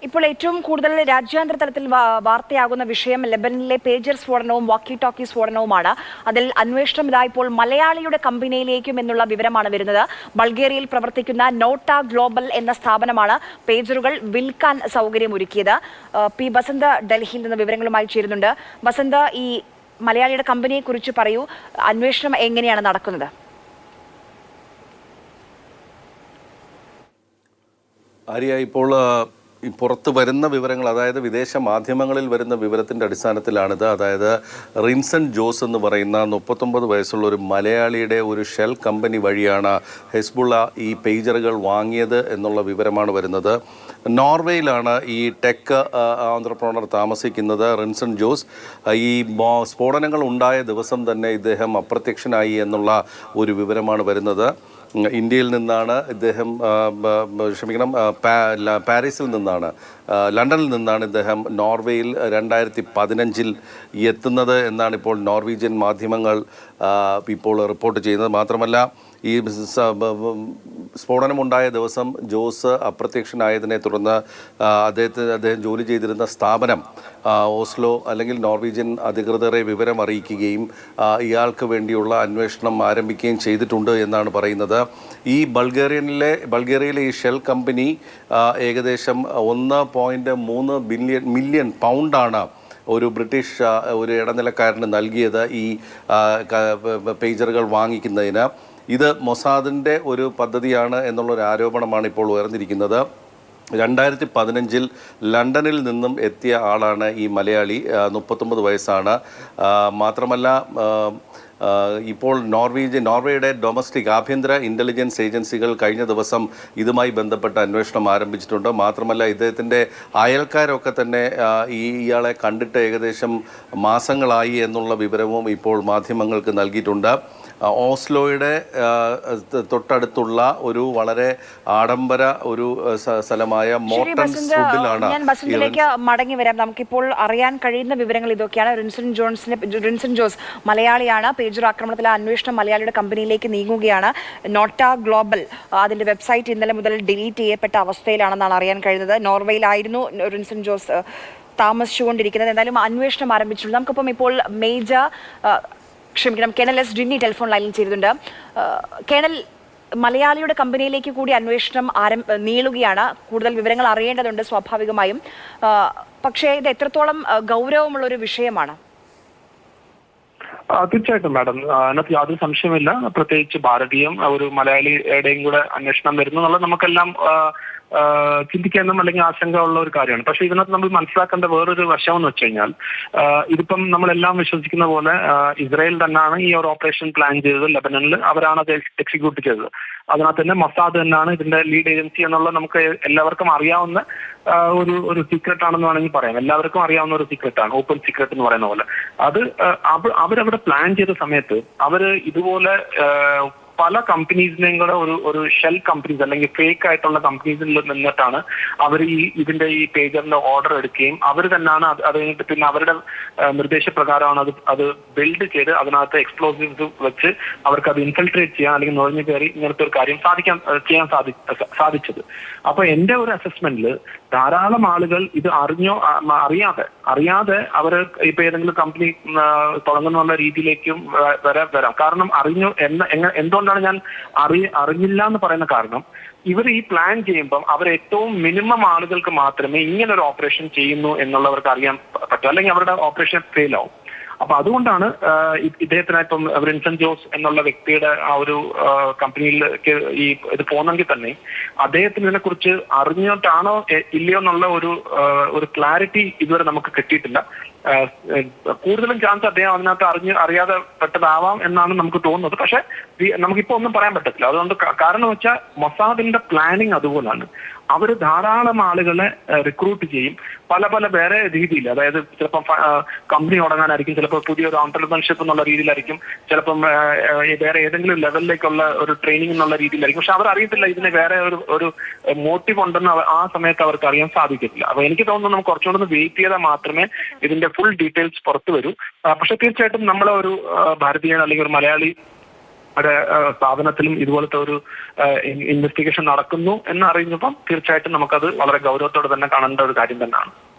ഇപ്പോൾ ഏറ്റവും കൂടുതൽ രാജ്യാന്തര തലത്തിൽ വാർത്തയാകുന്ന വിഷയം ലെബനനിലെ പേജർ സ്ഫോടനവും വാക്കി ടോക്കി സ്ഫോടനവുമാണ്. അതിൽ അന്വേഷണം ഇപ്പോൾ മലയാളിയുടെ കമ്പനിയിലേക്കും എന്നുള്ള വിവരമാണ് വരുന്നത്. ബൾഗേറിയയിൽ പ്രവർത്തിക്കുന്ന നോട്ട ഗ്ലോബൽ എന്ന സ്ഥാപനമാണ് പേജറുകൾ വിൽക്കാൻ സൗകര്യമൊരുക്കിയത്. പി ബസന്ത് ഡൽഹിയിൽ നിന്ന് വിവരങ്ങളുമായി ചേരുന്നുണ്ട്. ബസന്ത്, ഈ മലയാളിയുടെ കമ്പനിയെ കുറിച്ച് പറയൂ. അന്വേഷണം എങ്ങനെയാണ് നടക്കുന്നത്? ആര്യ, ഇപ്പോൾ പുറത്ത് വരുന്ന വിവരങ്ങൾ, അതായത് വിദേശ മാധ്യമങ്ങളിൽ വരുന്ന വിവരത്തിൻ്റെ അടിസ്ഥാനത്തിലാണിത്. അതായത് റിൻസൺ ജോസ് എന്ന് പറയുന്ന 39 വയസ്സുള്ള ഒരു മലയാളിയുടെ ഒരു ഷെൽ കമ്പനി വഴിയാണ് ഹെസ്ബുള്ള ഈ പേജറുകൾ വാങ്ങിയത് എന്നുള്ള വിവരമാണ് വരുന്നത്. നോർവേയിലാണ് ഈ ടെക് ആന്ത്രപ്രണർ താമസിക്കുന്നത് റിൻസൺ ജോസ്. ഈ സ്ഫോടനങ്ങൾ ഉണ്ടായ ദിവസം തന്നെ ഇദ്ദേഹം അപ്രത്യക്ഷനായി എന്നുള്ള ഒരു വിവരമാണ് വരുന്നത്. ഇന്ത്യയിൽ നിന്നാണ് ഇദ്ദേഹം, പാരീസിൽ നിന്നാണ്, ലണ്ടനിൽ നിന്നാണ് ഇദ്ദേഹം നോർവേയിൽ 2015 എത്തുന്നത് എന്നാണ് ഇപ്പോൾ നോർവീജിയൻ മാധ്യമങ്ങൾ ഇപ്പോൾ റിപ്പോർട്ട് ചെയ്യുന്നത്. മാത്രമല്ല, ഈ സ്ഫോടനമുണ്ടായ ദിവസം ജോസ് അപ്രത്യക്ഷനായതിനെ തുടർന്ന് അദ്ദേഹം ജോലി ചെയ്തിരുന്ന സ്ഥാപനം ഓസ്ലോ അല്ലെങ്കിൽ നോർവീജിയൻ അധികൃതരെ വിവരം അറിയിക്കുകയും ഇയാൾക്ക് വേണ്ടിയുള്ള അന്വേഷണം ആരംഭിക്കുകയും ചെയ്തിട്ടുണ്ട് എന്നാണ് പറയുന്നത്. ഈ ബൾഗേറിയയിലെ ഈ ഷെൽ കമ്പനി ഏകദേശം 1.3 മില്യൺ പൗണ്ടാണ് ഒരു ബ്രിട്ടീഷ് ഒരു ഇടനിലക്കാരന് നൽകിയത് ഈ പേജറുകൾ വാങ്ങിക്കുന്നതിന്. ഇത് മൊസാദിൻ്റെ ഒരു പദ്ധതിയാണ് എന്നുള്ളൊരു ആരോപണമാണ് ഇപ്പോൾ ഉയർന്നിരിക്കുന്നത്. 2015 ലണ്ടനിൽ നിന്നും എത്തിയ ആളാണ് ഈ മലയാളി. 39 വയസ്സാണ്. മാത്രമല്ല, ഇപ്പോൾ നോർവേയുടെ ഡൊമസ്റ്റിക് ആഭ്യന്തര ഇൻ്റലിജൻസ് ഏജൻസികൾ കഴിഞ്ഞ ദിവസം ഇതുമായി ബന്ധപ്പെട്ട അന്വേഷണം ആരംഭിച്ചിട്ടുണ്ട്. മാത്രമല്ല, ഇദ്ദേഹത്തിൻ്റെ അയൽക്കാരൊക്കെ തന്നെ ഇയാളെ കണ്ടിട്ട് ഏകദേശം മാസങ്ങളായി എന്നുള്ള വിവരവും ഇപ്പോൾ മാധ്യമങ്ങൾക്ക് നൽകിയിട്ടുണ്ട്. ഓസ്ലോയുടെ തൊട്ടടുത്തുള്ള ഒരു വളരെ ആഡംബര ഒരു സ്ഥലമായ മോർട്ടൻസ്വുഡിലാണ്. ഞാൻ ബസന്തിലേക്ക് മടങ്ങി വരാം. നമുക്കിപ്പോൾ അറിയാൻ കഴിയുന്ന വിവരങ്ങൾ ഇതൊക്കെയാണ്. റിൻസൺ ജോസ് മലയാളിയാണ്. പേജർ ആക്രമണത്തിലെ അന്വേഷണം മലയാളിയുടെ കമ്പനിയിലേക്ക് നീങ്ങുകയാണ്. നോട്ട ഗ്ലോബൽ അതിന്റെ വെബ്സൈറ്റ് ഇന്നലെ മുതൽ ഡിലീറ്റ് ചെയ്യപ്പെട്ട അവസ്ഥയിലാണെന്നാണ് അറിയാൻ കഴിയുന്നത്. നോർവേയിലായിരുന്നു റിൻസൺ ജോസ് താമസിച്ചുകൊണ്ടിരിക്കുന്നത്. എന്തായാലും അന്വേഷണം ആരംഭിച്ചിട്ടുണ്ട്. നമുക്കിപ്പം ഇപ്പോൾ കേണൽ എസ് ഡിന്നി ടെലിഫോൺ ലൈനിൽ ചേരുന്നുണ്ട്. കേണൽ, മലയാളിയുടെ കമ്പനിയിലേക്ക് കൂടി അന്വേഷണം നീളുകയാണ്. കൂടുതൽ വിവരങ്ങൾ അറിയേണ്ടതുണ്ട് സ്വാഭാവികമായും. പക്ഷേ ഇത് എത്രത്തോളം ഗൗരവമുള്ള ഒരു വിഷയമാണ്? തീർച്ചയായിട്ടും മാഡം, അതിനകത്ത് യാതൊരു സംശയമില്ല. പ്രത്യേകിച്ച് ഭാരതീയം ഒരു മലയാളിയുടെയും കൂടെ അന്വേഷണം വരുന്നു എന്നുള്ളത് നമുക്കെല്ലാം ചിന്തിക്കാനും അല്ലെങ്കിൽ ആശങ്ക ഉള്ള ഒരു കാര്യമാണ്. പക്ഷെ ഇതിനകത്ത് നമ്മൾ മനസ്സിലാക്കേണ്ട വേറൊരു വശം എന്ന് വെച്ച് കഴിഞ്ഞാൽ, ഇതിപ്പം നമ്മളെല്ലാം വിശ്വസിക്കുന്ന പോലെ ഇസ്രായേൽ തന്നെയാണ് ഈ ഒരു ഓപ്പറേഷൻ പ്ലാൻ ചെയ്തത്. ലെബനനിൽ അവരാണ് അത് എക്സിക്യൂട്ട് ചെയ്തത്. അതിനകത്ത് തന്നെ മൊസാദ് തന്നെയാണ് ഇതിന്റെ ലീഡ് ഏജൻസി എന്നുള്ളത് നമുക്ക് എല്ലാവർക്കും അറിയാവുന്ന ഒരു സീക്രട്ട് ആണെന്ന് വേണമെങ്കിൽ പറയാം. എല്ലാവർക്കും അറിയാവുന്ന ഒരു സീക്രട്ടാണ്, ഓപ്പൺ സീക്രട്ട് എന്ന് പറയുന്ന പോലെ. അത് അവരവിടെ പ്ലാൻ ചെയ്ത സമയത്ത് അവര് ഇതുപോലെ പല കമ്പനീസിനെയും കൂടെ ഒരു ഷെൽ കമ്പനീസ് അല്ലെങ്കിൽ ഫേക്ക് ആയിട്ടുള്ള കമ്പനീസിൽ നിന്നിട്ടാണ് അവർ ഇതിന്റെ ഈ പേജറിന്റെ ഓർഡർ എടുക്കുകയും അവർ തന്നെയാണ് അത് കഴിഞ്ഞിട്ട് പിന്നെ അവരുടെ നിർദ്ദേശപ്രകാരമാണ് അത് ബിൽഡ് ചെയ്ത് അതിനകത്ത് എക്സ്പ്ലോസീവ്സ് വെച്ച് അവർക്ക് അത് ഇൻഫിൽട്രേറ്റ് ചെയ്യാൻ അല്ലെങ്കിൽ നുഴഞ്ഞു കയറി ഇങ്ങനത്തെ ഒരു കാര്യം ചെയ്യാൻ സാധിച്ചത്. അപ്പൊ എന്റെ ഒരു അസസ്മെന്റിൽ ധാരാളം ആളുകൾ ഇത് അറിയാതെ അവർ ഇപ്പൊ ഏതെങ്കിലും കമ്പനി തുടങ്ങുന്നുള്ള രീതിയിലേക്കും വരാം. കാരണം എന്തുകൊണ്ടാണ് ഞാൻ അറിഞ്ഞില്ല എന്ന് പറയുന്ന കാരണം, ഇവർ ഈ പ്ലാൻ ചെയ്യുമ്പം അവർ ഏറ്റവും മിനിമം ആളുകൾക്ക് മാത്രമേ ഇങ്ങനെ ഒരു ഓപ്പറേഷൻ ചെയ്യുന്നു എന്നുള്ളവർക്ക് അറിയാൻ പറ്റൂ, അല്ലെങ്കിൽ അവരുടെ ഓപ്പറേഷൻ ഫെയിൽ ആവും. അപ്പൊ അതുകൊണ്ടാണ് ഇദ്ദേഹത്തിന് ഇപ്പം റിൻസൺ ജോസ് എന്നുള്ള വ്യക്തിയുടെ ആ ഒരു കമ്പനിയിലേക്ക് ഈ ഇത് പോകുന്നെങ്കിൽ തന്നെ അദ്ദേഹത്തിന് ഇതിനെ കുറിച്ച് അറിഞ്ഞിട്ടാണോ ഇല്ലയോ എന്നുള്ള ഒരു ക്ലാരിറ്റി ഇതുവരെ നമുക്ക് കിട്ടിയിട്ടില്ല. കൂടുതലും ചാൻസ് അദ്ദേഹം അതിനകത്ത് അറിയാതെ പെട്ടതാവാം എന്നാണ് നമുക്ക് തോന്നുന്നത്. പക്ഷെ നമുക്കിപ്പോ ഒന്നും പറയാൻ പറ്റത്തില്ല. അതുകൊണ്ട് കാരണം വെച്ചാൽ മൊസാദിന്റെ പ്ലാനിങ് അതുപോലാണ്. അവർ ധാരാളം ആളുകളെ റിക്രൂട്ട് ചെയ്യും പല വേറെ രീതിയിൽ. അതായത് ചിലപ്പം കമ്പനി തുടങ്ങാനായിരിക്കും, ചിലപ്പോൾ പുതിയൊരു ഓൺട്രപ്രണർഷിപ്പ് എന്നുള്ള രീതിയിലായിരിക്കും, ചിലപ്പം വേറെ ഏതെങ്കിലും ലെവലിലേക്കുള്ള ഒരു ട്രെയിനിങ് എന്നുള്ള രീതിയിലായിരിക്കും. പക്ഷെ അവർ അറിയത്തില്ല ഇതിന് വേറെ ഒരു മോട്ടീവ് ഉണ്ടെന്ന് ആ സമയത്ത് അവർക്ക് അറിയാൻ സാധിക്കത്തില്ല. അപ്പൊ എനിക്ക് തോന്നുന്നു നമുക്ക് കുറച്ചുകൂടെ ഒന്ന് വെയിറ്റ് ചെയ്താൽ മാത്രമേ ഇതിന്റെ ഫുൾ ഡീറ്റെയിൽസ് പുറത്തു വരൂ. പക്ഷെ തീർച്ചയായിട്ടും നമ്മളെ ഒരു ഭാരതീയൻ അല്ലെങ്കിൽ ഒരു മലയാളി സ്ഥാപനത്തിലും ഇതുപോലത്തെ ഒരു ഇൻവെസ്റ്റിഗേഷൻ നടക്കുന്നു എന്ന് അറിഞ്ഞപ്പം തീർച്ചയായിട്ടും നമുക്കത് വളരെ ഗൗരവത്തോടെ തന്നെ കാണേണ്ട ഒരു കാര്യം തന്നെയാണ്.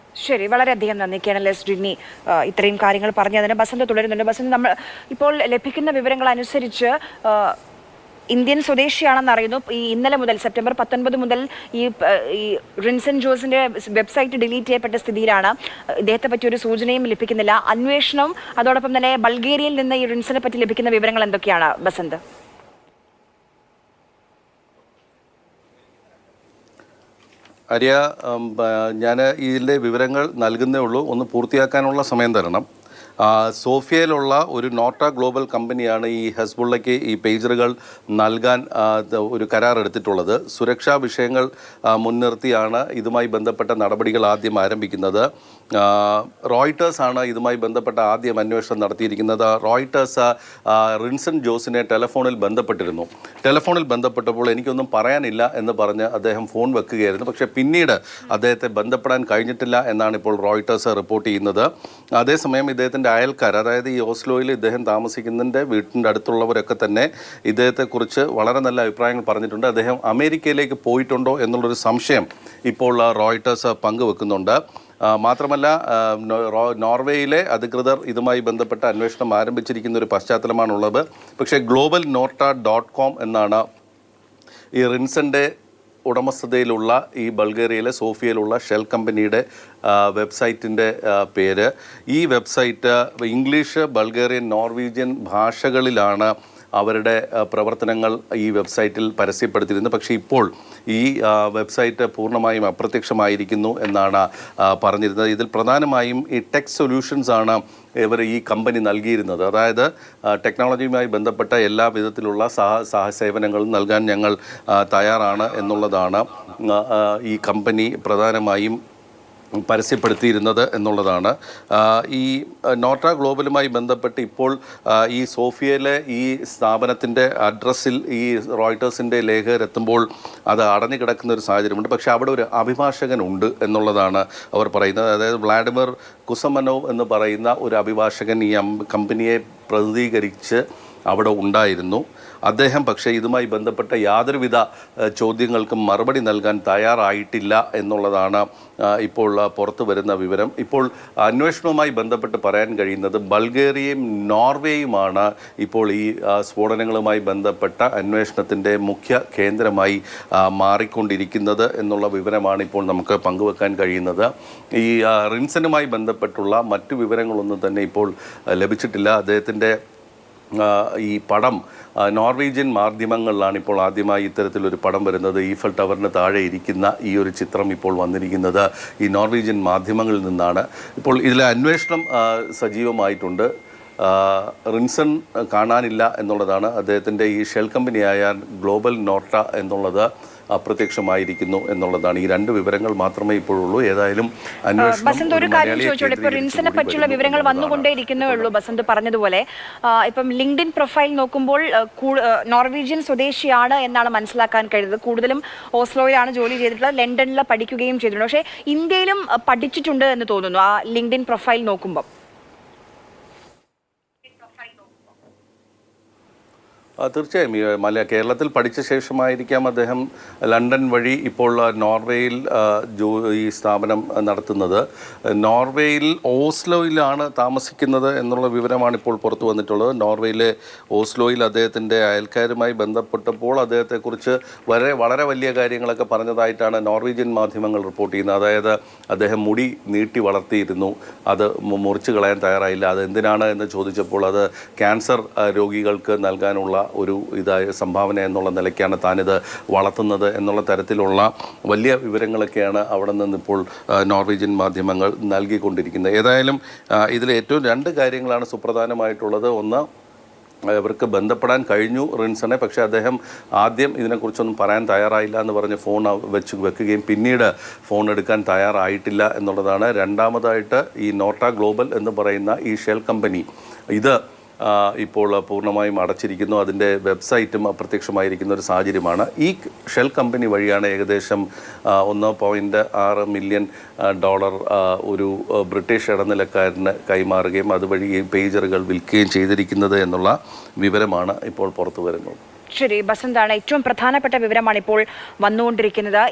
ശരി, വളരെയധികം നന്ദി കേണൽ ജിന്നി ഇത്രയും കാര്യങ്ങൾ പറഞ്ഞതിന്. ബസന്ത് തുടരുന്നുണ്ട്. ബസന്ത്, നമ്മൾ ഇപ്പോൾ ലഭിക്കുന്ന വിവരങ്ങൾ അനുസരിച്ച് ഇന്ത്യൻ സ്വദേശിയാണെന്ന് അറിയുന്നു. ഈ ഇന്നലെ മുതൽ സെപ്റ്റംബർ 19 മുതൽ ഈ റിൻസൺ ജോസിന്റെ വെബ്സൈറ്റ് ഡിലീറ്റ് ചെയ്യപ്പെട്ട സ്ഥിതിയിലാണ്. ഇദ്ദേഹത്തെ പറ്റി ഒരു സൂചനയും ലഭിക്കുന്നില്ല. അന്വേഷണം, അതോടൊപ്പം തന്നെ ബൾഗേറിയയിൽ നിന്ന് ഈ റിൻസനെ പറ്റി ലഭിക്കുന്ന വിവരങ്ങൾ എന്തൊക്കെയാണ് ബസന്ത്? ആര്യ, ഞാൻ ഇതിലെ വിവരങ്ങൾ നൽകുന്നേ ഉള്ളൂ, ഒന്ന് പൂർത്തിയാക്കാനുള്ള സമയം തരണം. സോഫിയയിലുള്ള ഒരു നോട്ട ഗ്ലോബൽ കമ്പനിയാണ് ഈ ഹെസ്ബുള്ളയ്ക്ക് ഈ പേജറുകൾ നൽകാൻ ഒരു കരാർ എടുത്തിട്ടുള്ളത്. സുരക്ഷാ വിഷയങ്ങൾ മുൻനിർത്തിയാണ് ഇതുമായി ബന്ധപ്പെട്ട നടപടികൾ ആദ്യം ആരംഭിക്കുന്നത്. റോയിട്ടേഴ്സ് ആണ് ഇതുമായി ബന്ധപ്പെട്ട ആദ്യം അന്വേഷണം നടത്തിയിരിക്കുന്നത്. റോയിട്ടേഴ്സ് റിൻസൺ ജോസിനെ ടെലഫോണിൽ ബന്ധപ്പെട്ടിരുന്നു. ടെലഫോണിൽ ബന്ധപ്പെട്ടപ്പോൾ എനിക്കൊന്നും പറയാനില്ല എന്ന് പറഞ്ഞ് അദ്ദേഹം ഫോൺ വെക്കുകയായിരുന്നു. പക്ഷേ പിന്നീട് അദ്ദേഹത്തെ ബന്ധപ്പെടാൻ കഴിഞ്ഞിട്ടില്ല എന്നാണ് ഇപ്പോൾ റോയിട്ടേഴ്സ് റിപ്പോർട്ട് ചെയ്യുന്നത്. അതേസമയം ഇദ്ദേഹത്തിൻ്റെ അയൽക്കാർ, അതായത് ഈ ഓസ്ലോയിൽ ഇദ്ദേഹം താമസിക്കുന്നതിൻ്റെ വീട്ടിൻ്റെ അടുത്തുള്ളവരൊക്കെ തന്നെ ഇദ്ദേഹത്തെക്കുറിച്ച് വളരെ നല്ല അഭിപ്രായങ്ങൾ പറഞ്ഞിട്ടുണ്ട്. അദ്ദേഹം അമേരിക്കയിലേക്ക് പോയിട്ടുണ്ടോ എന്നുള്ളൊരു സംശയം ഇപ്പോൾ റോയിട്ടേഴ്സ് പങ്കുവെക്കുന്നുണ്ട്. മാത്രമല്ല, നോർവേയിലെ അധികൃതർ ഇതുമായി ബന്ധപ്പെട്ട അന്വേഷണം ആരംഭിച്ചിരിക്കുന്ന ഒരു പശ്ചാത്തലമാണുള്ളത്. പക്ഷേ global.com എന്നാണ് ഈ റിൻസൻ്റെ ഉടമസ്ഥതയിലുള്ള ഈ ബൾഗേറിയയിലെ സോഫിയയിലുള്ള ഷെൽ കമ്പനിയുടെ വെബ്സൈറ്റിൻ്റെ പേര്. ഈ വെബ്സൈറ്റ് ഇംഗ്ലീഷ്, ബൾഗേറിയൻ, നോർവീജിയൻ ഭാഷകളിലാണ് അവരുടെ പ്രവർത്തനങ്ങൾ ഈ വെബ്സൈറ്റിൽ പരസ്യപ്പെടുത്തിയിരുന്നത്. പക്ഷേ ഇപ്പോൾ ഈ വെബ്സൈറ്റ് പൂർണ്ണമായും അപ്രത്യക്ഷമായിരിക്കുന്നു എന്നാണ് പറഞ്ഞിരുന്നത്. ഇതിൽ പ്രധാനമായും ഈ ടെക് സൊല്യൂഷൻസ് ആണ് ഇവർ ഈ കമ്പനി നൽകിയിരുന്നത്. അതായത് ടെക്നോളജിയുമായി ബന്ധപ്പെട്ട എല്ലാ വിധത്തിലുള്ള സേവനങ്ങളും നൽകാൻ ഞങ്ങൾ തയ്യാറാണ് എന്നുള്ളതാണ് ഈ കമ്പനി പ്രധാനമായും പരസ്യപ്പെടുത്തിയിരുന്നത് എന്നുള്ളതാണ്. ഈ നോട്ട ഗ്ലോബലുമായി ബന്ധപ്പെട്ട് ഇപ്പോൾ ഈ സോഫിയയിലെ ഈ സ്ഥാപനത്തിൻ്റെ അഡ്രസ്സിൽ ഈ റോയിട്ടേഴ്സിൻ്റെ ലേഖകരെത്തുമ്പോൾ അത് അടഞ്ഞു കിടക്കുന്ന ഒരു സാഹചര്യമുണ്ട്. പക്ഷേ അവിടെ ഒരു അഭിഭാഷകനുണ്ട് എന്നുള്ളതാണ് അവർ പറയുന്നത്. അതായത് വ്ളാഡിമിർ കുസമനോവ് എന്ന് പറയുന്ന ഒരു അഭിഭാഷകൻ ഈ കമ്പനിയെ പ്രതിനിധീകരിച്ച് അവിടെ ഉണ്ടായിരുന്നു. അദ്ദേഹം പക്ഷേ ഇതുമായി ബന്ധപ്പെട്ട യാതൊരുവിധ ചോദ്യങ്ങൾക്കും മറുപടി നൽകാൻ തയ്യാറായിട്ടില്ല എന്നുള്ളതാണ് ഇപ്പോൾ പുറത്തു വരുന്ന വിവരം. ഇപ്പോൾ അന്വേഷണവുമായി ബന്ധപ്പെട്ട് പറയാൻ കഴിയുന്നത് ബൾഗേറിയയും നോർവേയുമാണ് ഇപ്പോൾ ഈ സ്ഫോടനങ്ങളുമായി ബന്ധപ്പെട്ട അന്വേഷണത്തിൻ്റെ മുഖ്യ കേന്ദ്രമായി മാറിക്കൊണ്ടിരിക്കുന്നത് എന്നുള്ള വിവരമാണ് ഇപ്പോൾ നമുക്ക് പങ്കുവെക്കാൻ കഴിയുന്നത്. ഈ റിൻസനുമായി ബന്ധപ്പെട്ടുള്ള മറ്റു വിവരങ്ങളൊന്നും തന്നെ ഇപ്പോൾ ലഭിച്ചിട്ടില്ല. അദ്ദേഹത്തിൻ്റെ ഈ പടം നോർവീജിയൻ മാധ്യമങ്ങളിലാണ് ഇപ്പോൾ ആദ്യമായി ഇത്തരത്തിലൊരു പടം വരുന്നത്. ഈഫൽ ടവറിന് താഴെ ഇരിക്കുന്ന ഈ ഒരു ചിത്രം ഇപ്പോൾ വന്നിരിക്കുന്നത് ഈ നോർവീജിയൻ മാധ്യമങ്ങളിൽ നിന്നാണ്. ഇപ്പോൾ ഇതിലെ അന്വേഷണം സജീവമായിട്ടുണ്ട്. റിൻസൺ കാണാനില്ല എന്നുള്ളതാണ്. അദ്ദേഹത്തിൻ്റെ ഈ ഷെൽ കമ്പനിയായ ഗ്ലോബൽ നോട്ട എന്നുള്ളത് അപ്രത്യക്ഷമായിരിക്കുന്നു എന്നുള്ളതാണ്. ഈ രണ്ട് വിവരങ്ങൾ മാത്രമേ ഇപ്പോഴുള്ളൂ. ഏതായാലും ബസന്ത്, ഒരു കാര്യം ചോദിച്ചോളൂ. ഇപ്പൊ റിൻസനെ പറ്റിയുള്ള വിവരങ്ങൾ വന്നുകൊണ്ടേയിരിക്കുന്നേ ഉള്ളൂ. ബസന്ത് പറഞ്ഞതുപോലെ ഇപ്പം ലിങ്ക്ഡിൻ പ്രൊഫൈൽ നോക്കുമ്പോൾ നോർവീജിയൻ സ്വദേശിയാണ് എന്നാണ് മനസ്സിലാക്കാൻ കഴിയുന്നത്. കൂടുതലും ഓസ്ലോയിലാണ് ജോലി ചെയ്തിട്ടുള്ളത്, ലണ്ടനിൽ പഠിക്കുകയും ചെയ്തിട്ടുണ്ട്. പക്ഷേ ഇന്ത്യയിലും പഠിച്ചിട്ടുണ്ട് എന്ന് തോന്നുന്നു ആ ലിങ്ക്ഡിൻ പ്രൊഫൈൽ നോക്കുമ്പോൾ. തീർച്ചയായും കേരളത്തിൽ പഠിച്ച ശേഷമായിരിക്കാം അദ്ദേഹം ലണ്ടൻ വഴി ഇപ്പോൾ നോർവേയിൽ ഈ സ്ഥാപനം നടത്തുന്നത്. നോർവേയിൽ ഓസ്ലോയിലാണ് താമസിക്കുന്നത് എന്നുള്ള വിവരമാണ് ഇപ്പോൾ പുറത്തു വന്നിട്ടുള്ളത്. നോർവേയിലെ ഓസ്ലോയിൽ അദ്ദേഹത്തിൻ്റെ അയൽക്കാരുമായി ബന്ധപ്പെട്ടപ്പോൾ അദ്ദേഹത്തെക്കുറിച്ച് വളരെ വലിയ കാര്യങ്ങളൊക്കെ പറഞ്ഞതായിട്ടാണ് നോർവീജിയൻ മാധ്യമങ്ങൾ റിപ്പോർട്ട് ചെയ്യുന്നത്. അതായത് അദ്ദേഹം മുടി നീട്ടി വളർത്തിയിരുന്നു, അത് മുറിച്ച് കളയാൻ തയ്യാറായില്ല. അത് എന്തിനാണ് എന്ന് ചോദിച്ചപ്പോൾ അത് ക്യാൻസർ രോഗികൾക്ക് നൽകാനുള്ള ഒരു സംഭാവന എന്നുള്ള നിലയ്ക്കാണ് താനിത് വളർത്തുന്നത് എന്നുള്ള തരത്തിലുള്ള വലിയ വിവരങ്ങളൊക്കെയാണ് അവിടെ നിന്നിപ്പോൾ നോർവീജിയൻ മാധ്യമങ്ങൾ നൽകിക്കൊണ്ടിരിക്കുന്നത്. ഏതായാലും ഇതിൽ ഏറ്റവും രണ്ട് കാര്യങ്ങളാണ് സുപ്രധാനമായിട്ടുള്ളത്. ഒന്ന്, ഇവർക്ക് ബന്ധപ്പെടാൻ കഴിഞ്ഞു റിൻസനെ, പക്ഷേ അദ്ദേഹം ആദ്യം ഇതിനെക്കുറിച്ചൊന്നും പറയാൻ തയ്യാറായില്ല എന്ന് പറഞ്ഞ് ഫോൺ വെക്കുകയും പിന്നീട് ഫോൺ എടുക്കാൻ തയ്യാറായിട്ടില്ല എന്നുള്ളതാണ്. രണ്ടാമതായിട്ട് ഈ നോട്ട ഗ്ലോബൽ എന്ന് പറയുന്ന ഈ ഷെൽ കമ്പനി ഇത് ഇപ്പോൾ പൂർണ്ണമായും അടച്ചിരിക്കുന്നു. അതിൻ്റെ വെബ്സൈറ്റും അപ്രത്യക്ഷമായിരിക്കുന്ന ഒരു സാഹചര്യമാണ്. ഈ ഷെൽ കമ്പനി വഴിയാണ് ഏകദേശം $1.6 മില്യൺ ഒരു ബ്രിട്ടീഷ് ഇടനിലക്കാരന് കൈമാറുകയും അതുവഴി ഈ പേജറുകൾ വിൽക്കുകയും ചെയ്തിരിക്കുന്നത് എന്നുള്ള വിവരമാണ് ഇപ്പോൾ പുറത്തു വരുന്നത്. ശരി, ബസന്താണ് ഏറ്റവും പ്രധാനപ്പെട്ട വിവരമാണ് ഇപ്പോൾ വന്നുകൊണ്ടിരിക്കുന്നത്.